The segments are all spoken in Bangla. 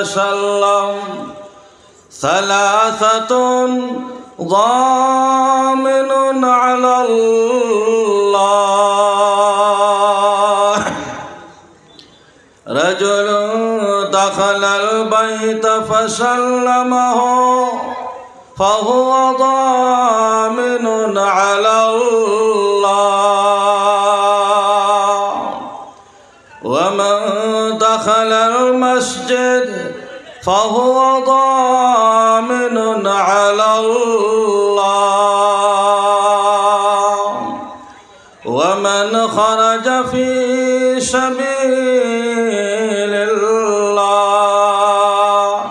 وسلم ثلاثة ضامن على الله رجل دخل البيت فسلمه فهو ضامن على الله ومن دخل المسجد فهو ضامن على الله ومن خرج في سبيل الله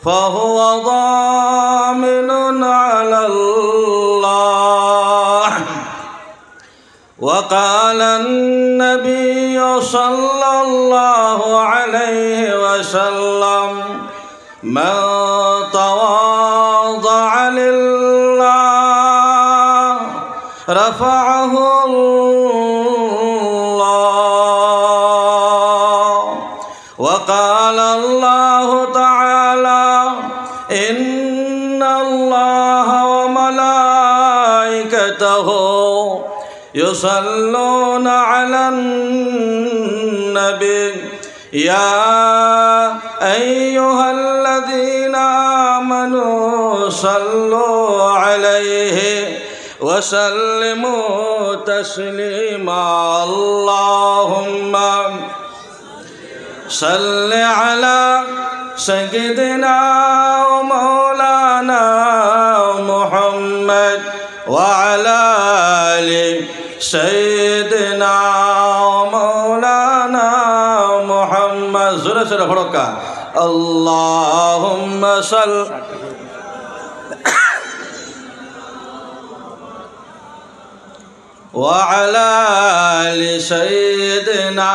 فهو ضامن على الله وقال النبي صلى الله عليه وسلم من تواضع لله رفعه الله وقال الله تعالى إن الله وملائكته يصلون على النبي يا أيها الذين آمنوا صلوا عليه وسلموا تسليما اللهم صل على سيدنا ومولانا محمد وعلى آل سيدنا ومولانا محمد زورا زورا پڑھو اللهم صل وعلى آل سيدنا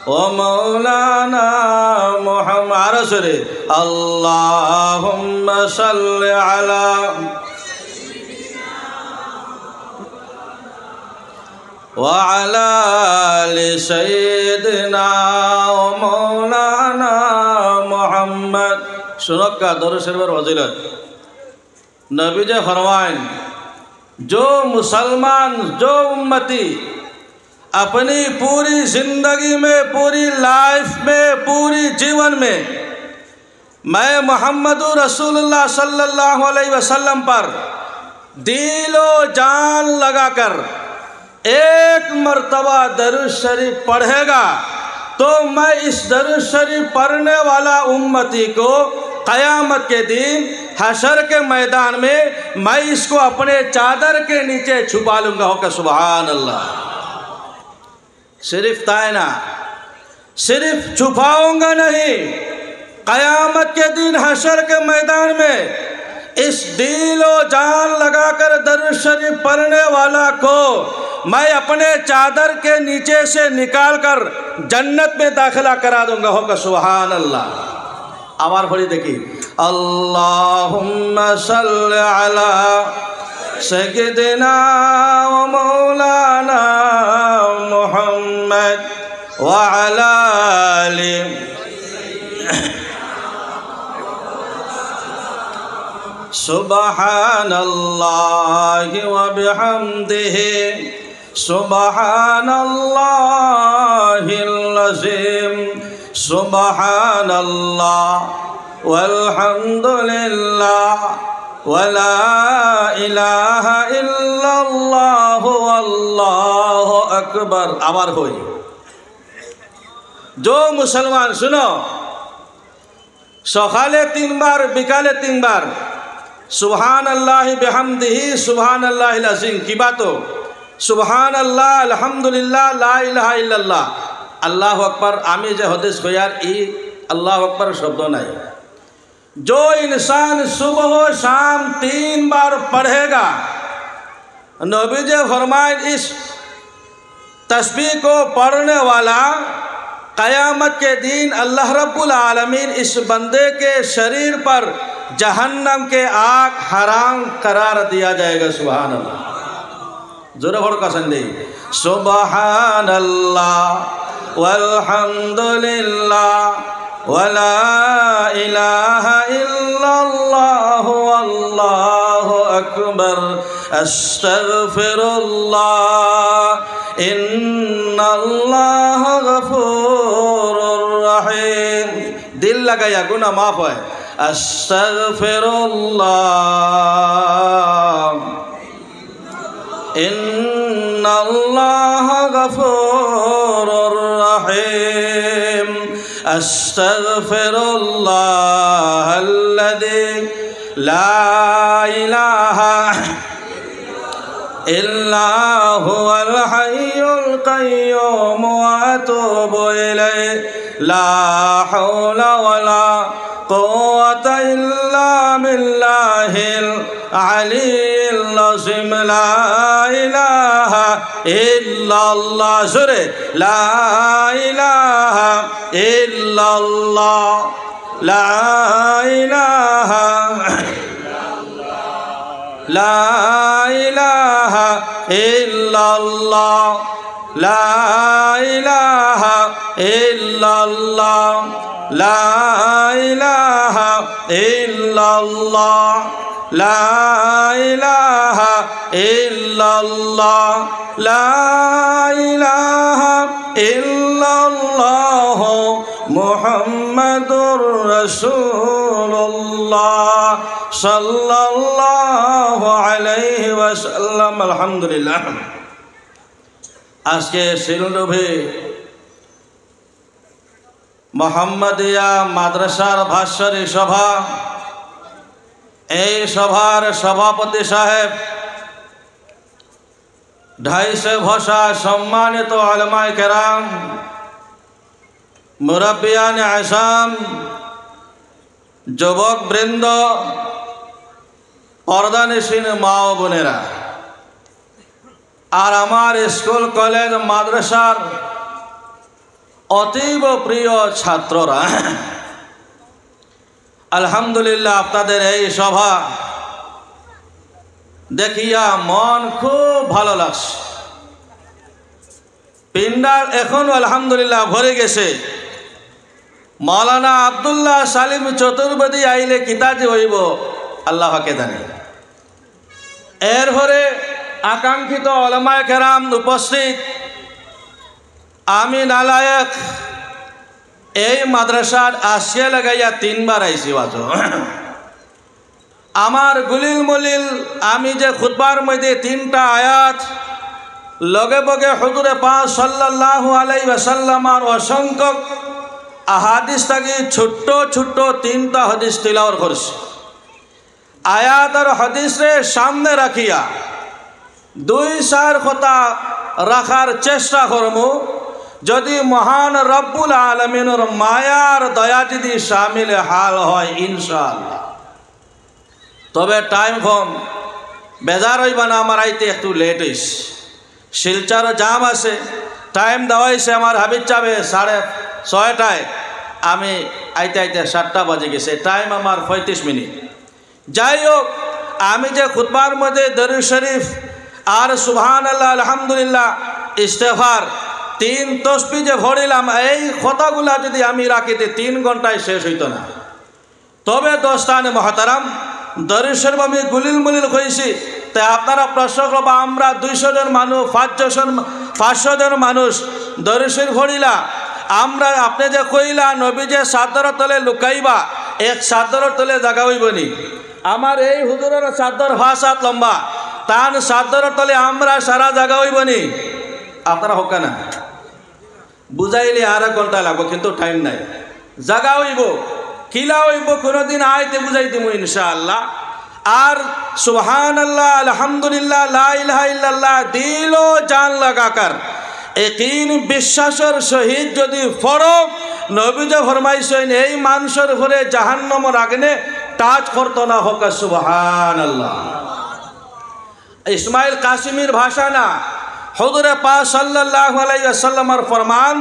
ومولانا محمد رسول اللهم صل على وعلى آل سيدنا ومولانا محمد सुनो का दरूद शरीफ और फजीलत नबी जी फरमाएं जो मुसलमान जो उम्मती अपनी पूरी ज़िंदगी में पूरी लाइफ में पूरी जीवन में मैं मोहम्मद रसूलुल्लाह सल्लल्लाहु अलैहि वसल्लम पर दिलो जान लगाकर एक मर्तबा दरूद शरीफ पढ़ेगा तो मैं इस दरूद शरीफ पढ़ने वाला उम्मती को क़यामत के दिन हशर के मैदान में मैं इसको अपने चादर के नीचे छुपा लूँगा होकर सुभान अल्लाह सिर्फ तायना सिर्फ छुपाऊँगा नहीं क़यामत के दिन हशर के मैदान में इस दिलो जान लगाकर दरूद शरीफ पढ़ने वाला को मैं अपने चादर के नीचे से निकाल कर जन्नत में दाखिला करा दूंगा होगा सुभान अल्लाह आवार पढ़ी देखी अल्लाहुम्मा सल्लि अला सय्यिदिना व मौलाना मुहम्मद व अला आलि सुबहानल्लाहि व बिहम्दिहि सुबहानल्लाहिल अज़ीम सुबहानल्लाह वल्हम्दुलिल्लाह वला इलाहा इल्लल्लाह वल्लाहु अकबर आवार होई जो मुसलमान सुनो सकाले 3 बार बिकाले 3 बार सुबहान अल्लाह बिहम्दिही सुबहान अल्लाहिल अज़ीम की बात हो सुबहान अल्लाह अल्हम्दुलिल्लाह ला इलाहा इल्लल्लाह अल्लाह अकबर आमी जे हदीस को यार ई अल्लाह अकबर शब्द नहीं जो इंसान सुबह शाम 3 बार पढ़ेगा नबी जी फरमाए इस तस्बीह को पढ़ने वाला क़यामत के दिन अल्लाह रब्बुल आलमीन इस बंदे के शरीर पर जहन्नम के आग हराम करार दिया जाएगा सुभान अल्लाह जोर भर का संदे सुभान अल्लाह वल्हम्दुलिल्लाह वला ইলাহা ইল্লাল্লাহু আল্লাহু আকবার আস্তাগফিরুল্লাহ ইন্নাল্লাহা গফুরুর রহিম। দিল লাগাইয়া গুনাহ মাফ হয়। আস্তাগফিরুল্লাহ ইন্নাল্লাহা গফুরুর রহিম। আস্তাগফিরুল্লাহাল্লাযী লা ইলাহা ইল্লা হুয়াল হাইয়ুল কাইয়্যুম ওয়া আতুবু ইলাইহি লা হাওলা ওয়ালা কুওয়াতা ইল্লা বিল্লাহিল আলিয়্যিল আযীম। লা ইলাহা ইল্লাল্লাহ জোরে লা ইলাহা ইল্লাল্লাহ লা ইলাহা লা ইলাহা ইল্লাল্লাহ লা ইলাহা ইল্লাল্লাহ লা ইলাহা ইল্লাল্লাহ লা ইলাহা ইল্লাল্লাহ লা ইলাহা ইল্লাল্লাহ মুহাম্মাদুর রাসূলুল্লাহ সাল্লাল্লাহু আলাইহি ওয়াসাল্লাম। আলহামদুলিল্লাহ। আজকে শিরোনভি মোহাম্মদিয়া মাদ্রাসার ভাস্বরী সভা, এই সভার সভাপতি সাহেব, 250 ভাষা সম্মানিত উলামায়ে কেরাম, মুরব্বিয়ান আসাম, যুবক বৃন্দ, পর্দানিশীন মা ও বোনেরা, আর আমার স্কুল কলেজ মাদ্রাসার অতীব প্রিয় ছাত্ররা, আলহামদুলিল্লাহ আপনাদের এই সভা দেখিয়া মন খুব ভালো লাগছে। পিন্ডার এখন আলহামদুলিল্লাহ ভরে গেছে। মাওলানা আব্দুল্লাহ সালিম চতুর্বেদী আইলে কিতাজি হইব আল্লাহকে জানে। এর হরে আকাঙ্ক্ষিত উলামায়ে কেরাম উপস্থিত। আমি নালায়েক এই মাদ্রাসার আসিয়া লাগাইয়া 3 বার আইছি ওয়াজ। আমার গুলিল মুলিল আমি যে খুতবার মধ্যে 3টা আয়াত লগে বগে হুজুরে পাক সাল্লাল্লাহু আলাইহি ওয়াসাল্লামের অসংখ্য আহাদিস থেকে ছোট্ট ছোট্ট 3টা হাদিস তিলাওয়াত করছি। আয়াত আর হাদিসে সামনে রাখিয়া 2-4 কথা রাখার চেষ্টা করব। যদি মহান রব্বুল আলামিনের মায়ার দয়া যদি শামিল হাল হয় ইনশাআল্লাহ। তবে টাইম কম, বেজার হইবা না, আমার আইতে একটু লেট হইছে। শিলচর জাম আছে, টাইম দেওয়া হয়েছে আমার হাবিব চাবে 6:30টায়, আমি আইতে আইতে 7টা বাজে গেছে, টাইম আমার 35 মিনিট। যাই হোক, আমি যে খুতবার মধ্যে দরুদ শরীফ আর সুবহানাল্লাহ আলহামদুলিল্লাহ ইস্তেগফার 3 তসবিহ যে ভরিলাম, এই কথাগুলা যদি আমি রাখিতে 3 ঘন্টায় শেষ হইতো না। তবে দোস্তানে মহতারাম, দরুদ শরীফ আমি গুলিল মুলিল কইছি, তাই আপনারা প্রশ্ন করবা আমরা 200 জন মানুষ 500 জন মানুষ দরুদ শরীফ ভরিলা, আমরা আপনি যে কইলা নবী যে চাদর তলে লুকাইবা, এক চাদর তলে জাগা হইবনি। আমার এই হুজুরের চাদর 5 হাত লম্বা, তান চাদর তলে আমরা সারা জাগা হইবনি। আপনারা হোক না বুঝাইলে আর 1 ঘন্টা লাগবে, কিন্তু টাইম নাই। জাগা হইব, কিলা হইব, কোনোদিন আইতে বুঝাই দিব ইনশাআল্লাহ। আর সুবহানাল্লাহ আলহামদুলিল্লাহ লা ইলাহা ইল্লাল্লাহ দিল ও জান লাগাকার ইয়াকিন বিশ্বাসের সহিত যদি পড়ো, নবী যে ফরমাইছেন এই মানুষের উপরে জাহান্নামের আগুনে টাচ করতো না। হোক সুবহানাল্লাহ। ইসমাইল কাসিমির ভাষা না, হুজুরে পাক সাল্লাল্লাহু আলাইহি ওয়াসাল্লামের ফরমান।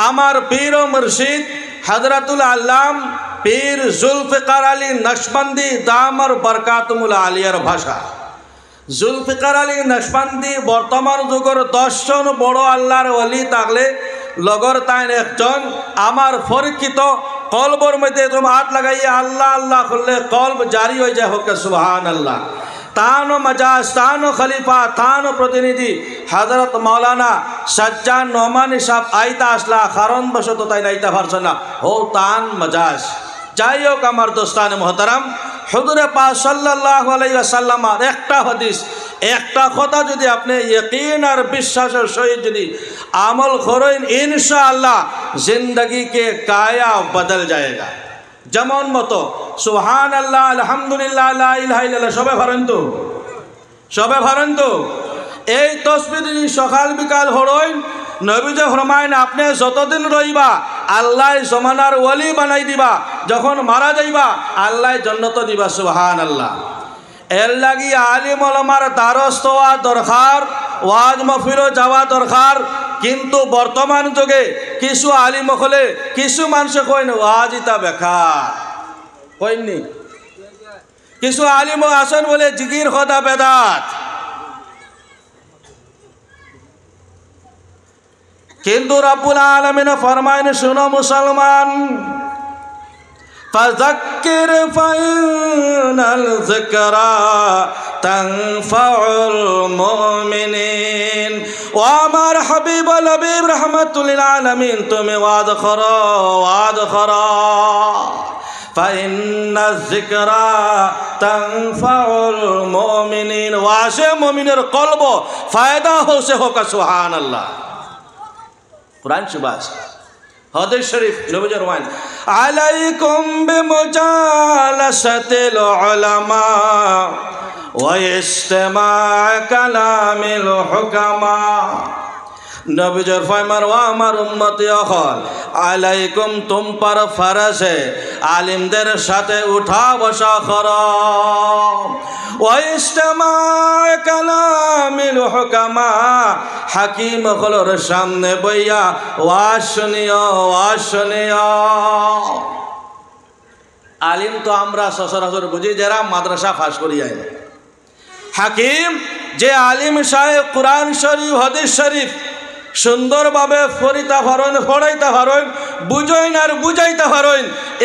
আমার পীর ও মুর্শিদ হযরতুল আল্লাম পীর জুলফিকার আলী নকশবন্দি দামর বরকাতুল আলিয়ার ভাষা। জুলফিকার আলী নকশবন্দি বর্তমান যুগের 10 জন বড় আল্লাহর ওলি থাকলে লগর তাইন একজন। আমার পরিচিত কলবর মধ্যে তুমি হাত লাগাইয়া আল্লাহ আল্লাহ করলে কলব জারি হয়ে যায়। হোক সুবহানাল্লাহ। তানো মজাজ, তানো খলিফা, তানো প্রতিনিধি হযরত মাওলানা সাজ্জাদ নোমানী সাহেব আইতা আসলা, কারণবশত তাই নাইতে পারছে না, ও তান মজাজ। যাই হোক আমার দোস্তানে মোহতারাম, হুজুরে পাক সাল্লাল্লাহু আলাইহি ওয়াসাল্লামের একটা হাদিস, একটা কথা যদি আপনি ইয়াকিন আর বিশ্বাসের সহিত যদি আমল করেন, ইনশাআল্লাহ জিন্দগি কে কায়া বদল যায়গা। যেমন মতো সুবহানাল্লাহ, আলহামদুলিল্লাহ, লা ইলাহা ইল্লাল্লাহ সবে ফারেন তো এই তসবিহ সকাল বিকাল হরইন। নবীজি ফরমায়েন আপনি যতদিন রইবা আল্লাহ জমানার ওলি বানাই দিবা, যখন মারা যাইবা আল্লাহ জান্নাত দিবা। সুবহানাল্লাহ। এর লাগি আলিম ওলামার দ্বারস্থ হওয়া দরকার, ওয়াজ মাহফিলও যাওয়া দরকার। কিন্তু বর্তমান যুগে কিছু আলিম হলে কিছু মানুষ কইন ওয়াজ ইতা বেকার, কইনি। কিছু আলিম আসেন বলে জিকির খোদা বেদাত। কিন্তু রব্বুল আলামিন ফরমায়েন, শুনো মুসলমান, ফাযাক্কির ফাইনাল যিকরা তানফাউল মুমিনিন। ও আমার হাবিবুল হাবিব রাহমাতুল লিল আলামিন, তুমি ওয়াজ করো ফাইনাল যিকরা তানফাউল মুমিনিন। ওয়াজে মুমিনের কলব ফায়দা হোসে হোক। সুবহানাল্লাহ। কুরআন সুবাস হাদিস শরীফ নবীজি ফরমান, আলাইকুম বিমুজালাসাতিল উলামা ওয়া ইসতিমা' কালামিল হুকামা। নবীজি ফরমান, ও আমার উম্মতি হল, আলাইকুম তুম पर ফরজ है আলিমদের সাথে উঠা বসা করো, ওয়া ইসতিমা' কালামিল হুকামা, হাকিম হলর সামনে বইয়া ওয়াজ শুনিও। আলিম তো আমরা সচরাচর বুঝি যারা মাদ্রাসা পাস করি যায়। হাকিম যে আলিম সাহেব কুরআন শরীফ হাদিস শরীফ সুন্দরভাবে পড়িতে পারেন, পড়াইতে পারেন, বুঝাইতে পারেন,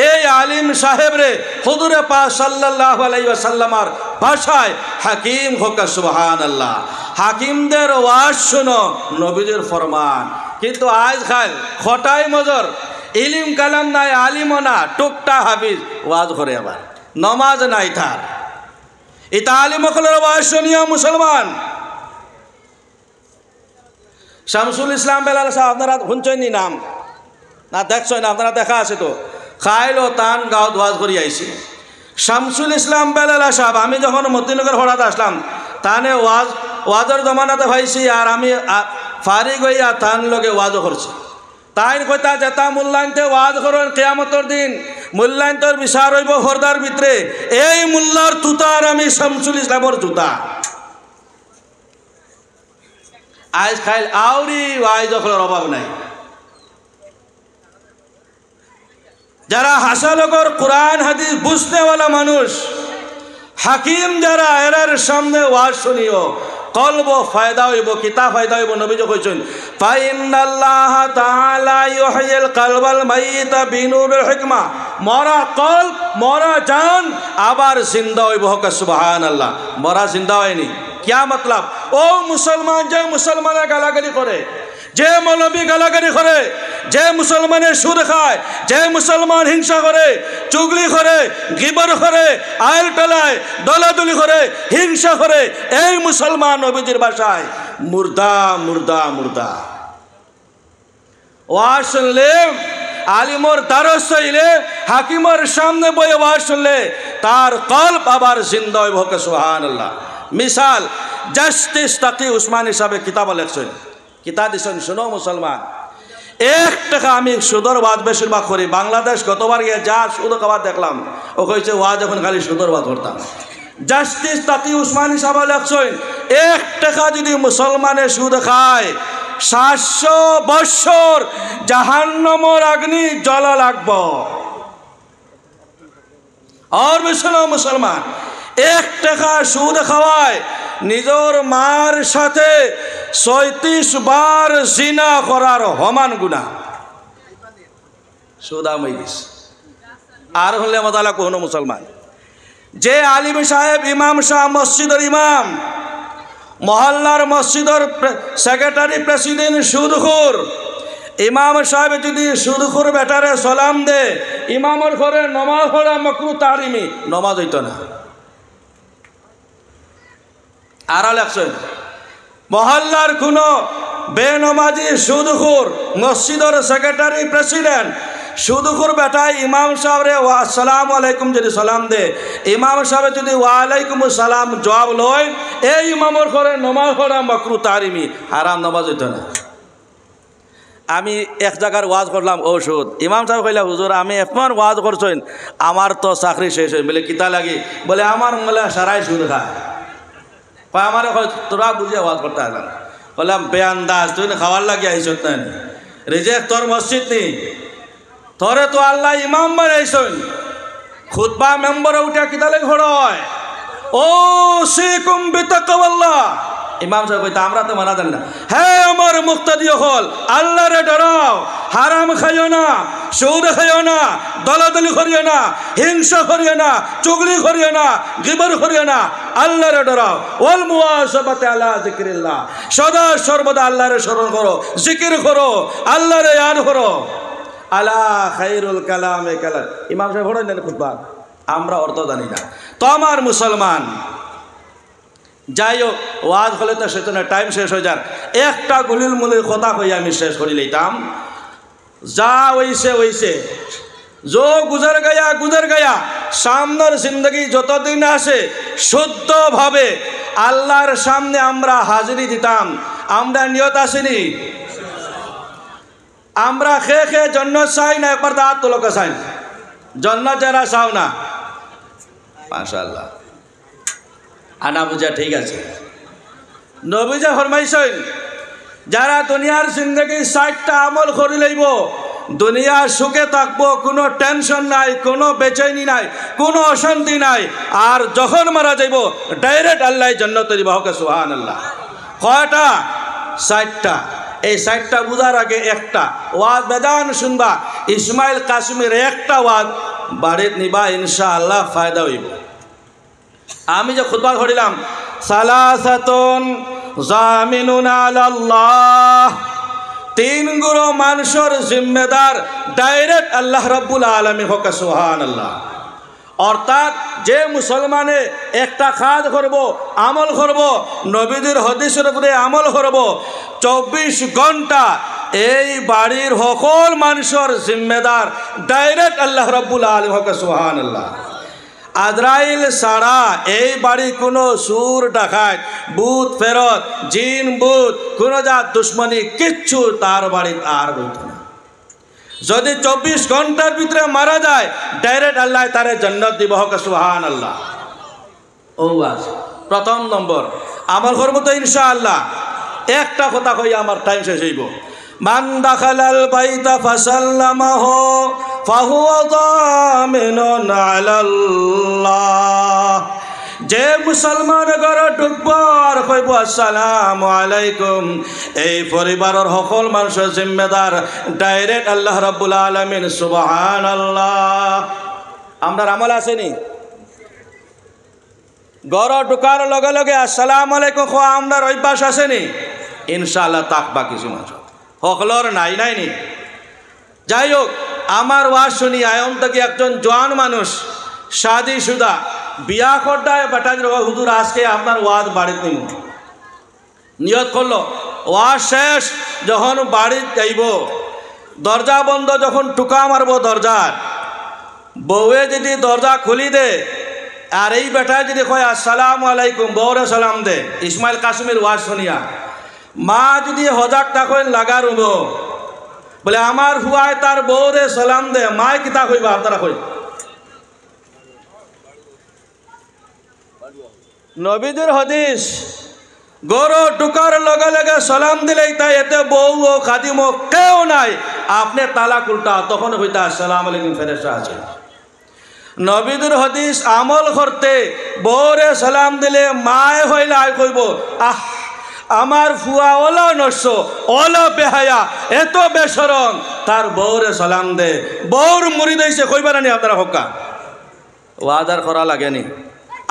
এই আলিম সাহেব রে হুজুরে পাক সাল্লাল্লাহু আলাইহি ওয়াসাল্লামের ভাষায় হাকিম হোক। সুবহানাল্লাহ। হাকিমদের ওয়াজ শুনো, নবীজির ফরমান। কিন্তু আজকাল খটাই মজর, ইলিম কালাম নাই, আলিমও না, টুকটা হাফিজ ওয়াজ করে, আবার নমাজ নাই তার। এটা আলিম হলের ওয়াজ শুনিও মুসলমান। শামসুল ইসলাম বেলাল সাহেব, আপনারা শুনছেন নাম না? দেখছেন না? আপনারা দেখা আছে তো। খাইলো তান গাঁৱত ওয়াজ করি আইছি। শামসুল ইসলাম বেলাল সাহেব, আমি যখন মতিনগর হঠাৎ আসলাম, তানে ওয়াজের জমানাতে ভাইছি, আর আমি ফারিগ হইয়া তান লগে ওয়াজও করছি। তাই কইতা যেতা মূল্যায়নতে ওয়াজ করেন কিয়ামতের দিন, মূল্যায়নতর বিচার হইব হরদার ভিতরে। এই মোল্লার তুতার আমি শামসুল ইসলামর জুতা। আজ খাইল আউরি ওয়াজ করার অভাব নাই। যারা হাসালগর কোরআন হাদিস বুঝনেওয়ালা মানুষ, হাকিম যারা, এরার সামনে ওয়াজ শুনিও, কলব ফায়দা হইব। কিতা ফায়দা হইব? নবীজি কইছেন, ফাইনাল্লাহ তাআলা ইউহিল কলবাল মাইতা বিনুরুল হিকমা। মরা কলব, মরা জান আবার জিন্দা হইব। হোক সুবহানাল্লাহ। মরা জিন্দা হয়নি। क्या मतलब? ओ मुसलमान जे मुसलमाনের গালাগালি করে, যে মৌলবী গালাগালি করে, যে মুসলমানের সুদ খায়, যে মুসলমান হিংসা করে, চুগলি করে, গিবর করে, আইল টালায়, দলাদলি করে, হিংসা করে, এই মুসলমান নবীজির ভাষায় মুর্দা মুর্দা মুর্দা। ওয়াজ শুনলে, আলিমর দ্বারস্থ হইলে, হাকিমর সামনে বই ওয়াজ শুনলে তার কলব আবার জিন্দা হইব। হোক সুবহানাল্লাহ। মিসাল জাস্টিস তাকি উসমানী সাহেব কিতাব লেখছেন, কিতাব দিচ্ছেন, শুনো মুসলমান, 1 টাকা আমি সুদর ওয়াজ বেশিরভাগ করি। বাংলাদেশ গতবার গিয়ে যা সুদ খাবার দেখলাম, ও কইছে ওয়াজ এখন খালি সুদর ওয়াজ করতাম। জাস্টিস তাকি উসমানী সাহেব লেখছেন, 1 টাকা যদি মুসলমানের সুদ খায় 700 বৎসর জাহান্নামের অগ্নি জ্বলা লাগব। আর শুনো মুসলমান, 1 টাকা সুদ খাওয়ায় নিজের মার সাথে 36 বার জিনা করার সমান গুনাহ। সুদাম হয়ে গেছে। আর হলে মতালা কোনো মুসলমান যে আলিম সাহেব ইমাম শাহ মসজিদের ইমাম মহল্লার মসজিদের সেক্রেটারি প্রেসিডেন্ট সুদখোর ইমাম সাহেব যদি সুদখোর বেটারে সালাম দে ইমামের ঘরে নমাজ পড়া মাকরু তাহরিমি নমাজ হইতো না। আর লেখছেন মহল্লার কোনো বেনমাজি সুদখোর মসজিদের সেক্রেটারি প্রেসিডেন্ট সুদখোর বেটায় ইমাম সাহেবরে আসসালামু আলাইকুম যদি সালাম দে ইমাম সাহেব যদি ওয়ালাইকুম সালাম জবাব লয় এই ইমামের ঘরে নমাজ পড়া মাকরু তাহরিমি হারাম নমাজ হইতো না। আমি এক জায়গার ওয়াজ করলাম ঔষধ ইমাম সাহেব কইলা হুজুর আমি এমন ওয়াজ করছেন আমার তো চাকরি শেষ হয়ে বলে কিতা লাগি বলে আমার মলে সারাই সুদ খায় আমার তোরা বুঝিয়ে ওয়াজ করতে আসলাম বললাম বেআন্দাজ তুই খাওয়ার লাগে আইস না রিজেক্ট তোর মসজিদ নেই তোরে তো আল্লাহ ইমাম বানাইছেন খুতবা মেম্বার উঠে কিতা লাগে হয় ও সিকুম বিতাকওয়াল্লাহ ইমাম সাহেব কইতা আমরা তো মানা জানি না হ্যাঁ আমার মুক্তাদি হল আল্লাহরে ডরাও হারাম খাইও না সুদ খাইও না দলাদলি করিও না হিংসা করিও না চুগলি করিও না গিবর করিও না আল্লাহরে ডরাও ওয়াল মুওয়াসাবাতে আলা যিকরিল্লাহ সদা সর্বদা আল্লাহরে স্মরণ করো জিকির করো আল্লাহরে ইয়াদ করো আলা খায়রুল কালামে কালাম ইমাম সাহেব পড়েন না খুতবা আমরা অর্থ জানি না তো আমার মুসলমান যাই হোক ওয়াজ হলে তো সেজন্য টাইম শেষ হয়ে যার একটা গুলিল মুলির কথা কই আমি শেষ করে লইতাম যা হইছে जो गुजर गया सामনের जिंदगी যতদিন আসে শুদ্ধভাবে আল্লাহর সামনে আমরা হাজিরি দিতাম আমরা নিয়ত আসেনি আমরা খেয়ে জান্নাত চাই না একবার দাঁত তোলকে চাই জান্নাত যারা চাও না মাশাআল্লাহ আনা বুঝা ঠিক আছে নবীজি ফরমাইছেন যারা দুনিয়ার জিন্দগি 60টা আমল করে লইব দুনিয়া সুখে থাকবো কোনো টেনশন নাই কোনো বেচैनी নাই কোনো অশান্তি নাই আর যখন মারা যাইব ডাইরেক্ট আল্লাহ জান্নাতে দিব হোক সুবহানাল্লাহ কয়টা 60টা এই 60টা বুঝার আগে একটা ওয়াজ বেদান শুনবা ইসমাইল কাশ্মীর একটা ওয়াজ বাড়িতে নিবা ইনশাআল্লাহ ফায়দা হইব আমি যে খুতবা পড়িলাম সালাসাতুন জামিনুন আলাল্লাহ তিন গুরু মানুষের জিম্মেদার ডাইরেক্ট আল্লাহ রাব্বুল আলামিন হোক সুবহানাল্লাহ অর্থাৎ যে মুসলমানে একটা কাজ করব আমল করব নবীদের হাদিসের উপরে আমল করব 24 ঘন্টা এই বাড়ির সকল মানুষের জিম্মেদার ডাইরেক্ট আল্লাহ রাব্বুল আলামিন হোক সুবহানাল্লাহ আজরাইল সারা এই বাড়ি কোনো সুর ডাকাত ভূত ফেরত জিন ভূত কোনো জাত দুশ্মনী কিচ্ছু তার বাড়ি আর বইত না যদি 24 ঘন্টার ভিতরে মারা যায় ডাইরেক্ট আল্লাহ তারে জান্নাত দিব হোক সুবহানাল্লাহ ও বাস প্রথম নম্বর আমল করব তো ইনশাআল্লাহ একটা কথা কই আমার টাইম শেষ হইব মান দাখালাল বাইতা ফাসাল্লামাহু ফাহুয়া দামিনুন আলাল্লাহ যে মুসলমান ঘরে ঢুকবো আর কইব আসসালামু আলাইকুম এই পরিবারের সকল মানুষের জিম্মেদার ডাইরেক্ট আল্লাহ রাব্বুল আলামিন সুবহানাল্লাহ আমরার আমল আসেনি ঘরে ঢুকার লগে লগে আসসালামু আলাইকুম কো আমরার অভ্যাস আসেনি ইনশাআল্লাহ তাকবা কিছু মানুষ সকলের নাই নি যাই হোক আমার ওয়াজ শুনি আয়ন থেকে একজন জওয়ান মানুষ শাদি শুদা বিয়া করদায় বেটা হুজুর আজকে আপনার ওয়াজ বাড়িতে নিব নিয়ত করলো ওয়াজ শেষ যখন বাড়ি যাইব দরজা বন্ধ যখন টুকা মারবো দরজার বউয়ে যদি দরজা খুলি দে আর এই বেটায় যদি কয় আসসালামু আলাইকুম বউরে সালাম দে ইসমাইল কাশ্মীর ওয়াজ শুনিয়া মা যদি হজাক থাকেন লাগা রুব বলে আমার হুয়ায় তার বউরে সালাম দে মায় কিতা কইবা আপনারা কই নবীদের হাদিস গরো ঢুকার লগে লগে সালাম দিলেই তাই এতে বউ ও খাদিম কেউ নাই আপনি তালাক উল্টা তখন হইতা আসসালামু আলাইকুম ফেরেশতা আছে নবীদের হাদিস আমল করতে বউরে সালাম দিলে মায় হইলে আয় কইব আহ আমার ফুয়া ওলা নস্য ওলা বেহায়া এত বেসরম তার বউরে সালাম দে বউর মুড়ি দিয়েছে কইবার নি আপনারা হক্কা ওয়াদার করা লাগেনি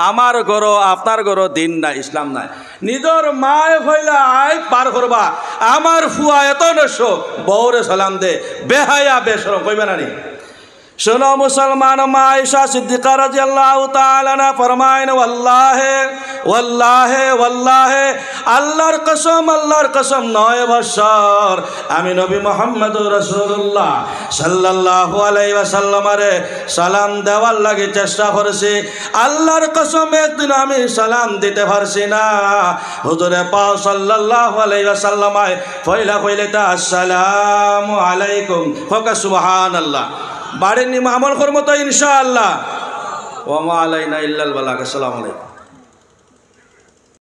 আমার ঘর আপনার ঘর দিন নাই ইসলাম নাই নিজের মায় হইলা আয় পার করবা আমার ফুয়া এত নস্য বউরে সালাম দে বেহায়া বেসরম কইবার নি सुनो मुसलमान आयशा सिद्दीक़ा रज़ियल्लाहु ताआला अन्हा फरमाएं वल्लाहे वल्लाहे वल्लाहे अल्लाहर कसम 9 বছর আমি নবী মুহাম্মদুর রাসূলুল্লাহ সাল্লাল্লাহু আলাইহি ওয়াসাল্লামরে সালাম দেওয়ার লাগি চেষ্টা করেছি আল্লাহর কসম একদিন আমি সালাম দিতে পারছি না হুজুরে পাক সাল্লাল্লাহু আলাইহি ওয়াসাল্লামায় পয়লা কইলেতা আসসালামু আলাইকুম ফকা সুবহানাল্লাহ বাড়ির নিয়ম আমল করবো তো ইনশাআল্লাহ ওয়া মা আলাইনা ইল্লাল বালাগ। আসসালামু আলাইকুম।